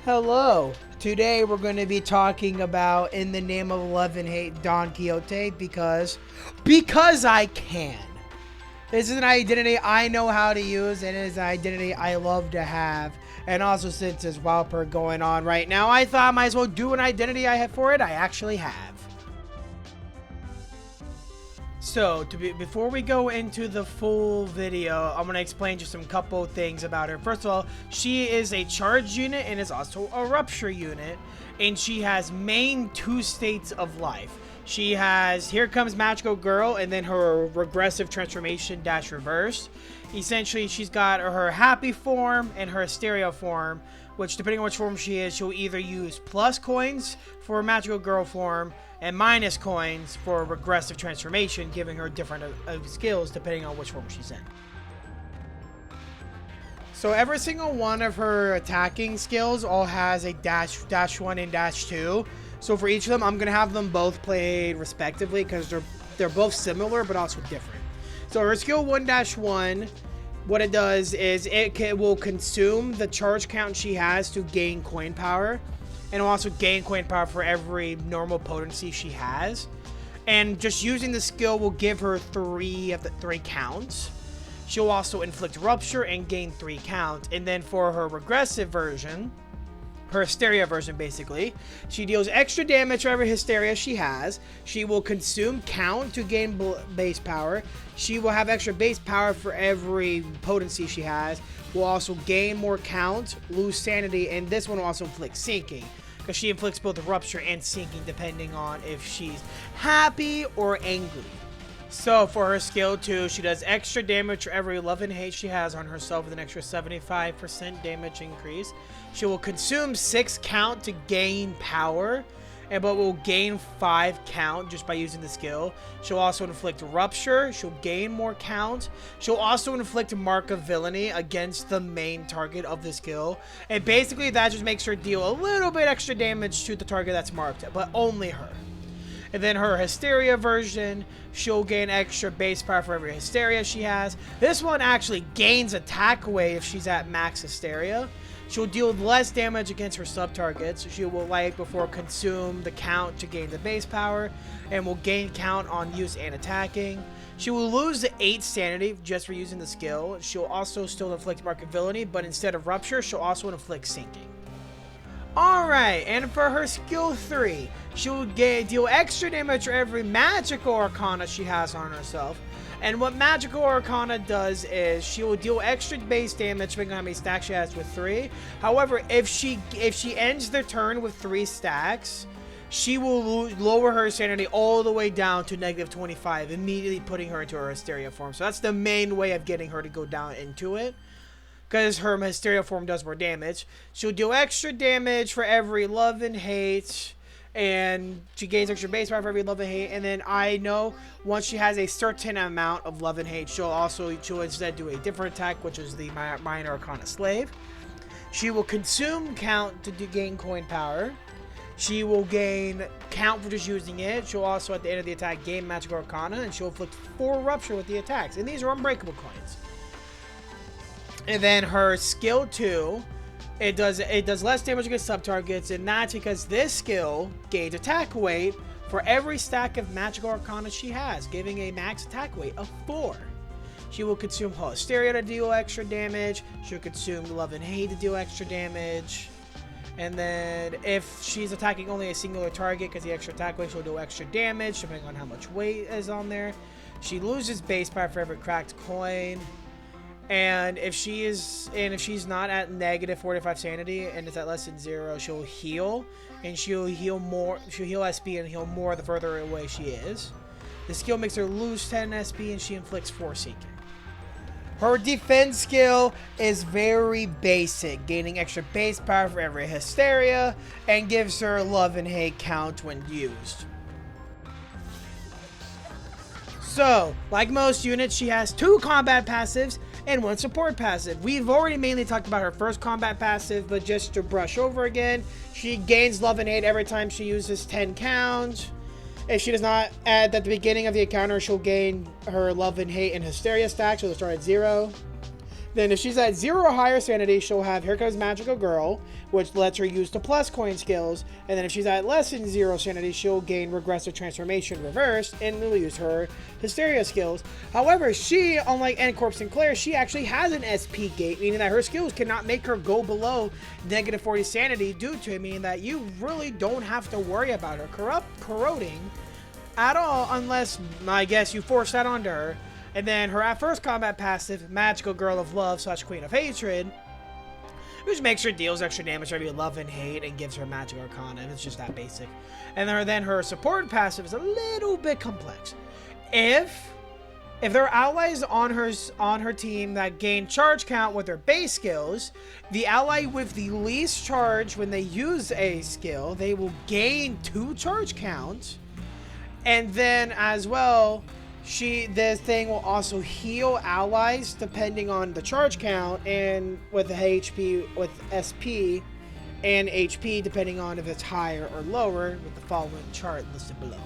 Hello. Today we're going to be talking about In the Name of Love and Hate Don Quixote because I can. This is an identity I know how to use, and it is an identity I love to have. And also, since there's Wildper going on right now, I thought I might as well do an identity I have for it. I actually have. So, before we go into the full video, I'm going to explain just some couple things about her. First of all, she is a charge unit and is also a rupture unit. And she has main 2 states of life. She has Here Comes Magical Girl and then her regressive transformation dash reverse. Essentially, she's got her happy form and her hysteria form, which depending on which form she is, she'll either use plus coins for Magical Girl form and minus coins for regressive transformation, giving her different skills depending on which form she's in. So every single one of her attacking skills all has a dash 1 and dash 2. So for each of them, I'm gonna have them both played respectively because they're both similar but also different. So her skill 1-1, what it does is it will consume the charge count she has to gain coin power. And it'll also gain coin power for every normal potency she has. And just using the skill will give her 3 of the 3 counts. She'll also inflict rupture and gain 3 counts. And then for her regressive version, her hysteria version basically, she deals extra damage for every hysteria she has. She will consume count to gain base power. She will have extra base power for every potency she has. Will also gain more count, lose sanity, and this one will also inflict sinking, because she inflicts both rupture and sinking depending on if she's happy or angry. So for her skill 2, she does extra damage for every love and hate she has on herself with an extra 75% damage increase. She will consume 6 count to gain power, but will gain 5 count just by using the skill. She'll also inflict rupture. She'll gain more count. She'll also inflict mark of villainy against the main target of the skill. And basically that just makes her deal a little bit extra damage to the target that's marked, but only her. And then her hysteria version, she'll gain extra base power for every hysteria she has. This one actually gains attack weight if she's at max hysteria. She'll deal less damage against her sub-targets. She will, like before, consume the count to gain the base power, and will gain count on use and attacking. She will lose the 8 sanity just for using the skill. She'll also still inflict mark of villainy, but instead of rupture, she'll also inflict sinking. Alright, and for her skill 3, she'll deal extra damage for every magical arcana she has on herself. And what magical arcana does is she will deal extra base damage depending on how many stacks she has with 3. However, if she ends the turn with 3 stacks, she will lower her sanity all the way down to -25, immediately putting her into her hysteria form. So that's the main way of getting her to go down into it, because her hysteria form does more damage. She'll do extra damage for every love and hate, and she gains extra base power for every love and hate. And then I know once she has a certain amount of love and hate, she'll instead do a different attack, which is the minor arcana slave. She will consume count to gain coin power. She will gain count for just using it. She'll also at the end of the attack gain magical arcana, and she'll inflict 4 rupture with the attacks, and these are unbreakable coins. And then her skill 2, it does less damage against sub-targets, and that's because this skill gains attack weight for every stack of magical arcana she has, giving a max attack weight of 4. She will consume hysteria to deal extra damage. She'll consume love and hate to deal extra damage. And then if she's attacking only a singular target, because the extra attack weight, she'll do extra damage depending on how much weight is on there. She loses base power for every cracked coin. And if she's not at -45 sanity and it's at less than 0, she'll heal, and she'll heal more. She'll heal SP and heal more the further away she is. The skill makes her lose 10 SP, and she inflicts 4 sinking. Her defense skill is very basic, gaining extra base power for every hysteria, and gives her love and hate count when used. So, like most units, she has 2 combat passives and 1 support passive. We've already mainly talked about her first combat passive, but just to brush over again, she gains love and hate every time she uses 10 count. If she does not, at the beginning of the encounter, she'll gain her love and hate and hysteria stack, so they'll start at 0. Then if she's at 0 or higher sanity, she'll have Here Comes Magical Girl, which lets her use the plus coin skills. And then if she's at less than 0 sanity, she'll gain Regressive Transformation reversed and will use her Hysteria skills. However, she, unlike N-Corp Sinclair, she actually has an SP gate, meaning that her skills cannot make her go below negative 40 sanity due to it, meaning that you really don't have to worry about her corroding at all unless, I guess, you force that onto her. And then her first combat passive, Magical Girl of Love / Queen of Hatred, which makes her deals extra damage every love and hate and gives her Magic Arcana. It's just that basic. And then her support passive is a little bit complex. If there are allies on her team that gain charge count with their base skills, the ally with the least charge when they use a skill, they will gain 2 charge counts. And then as well, this thing will also heal allies depending on the charge count and with the HP, with SP and HP depending on if it's higher or lower with the following chart listed below.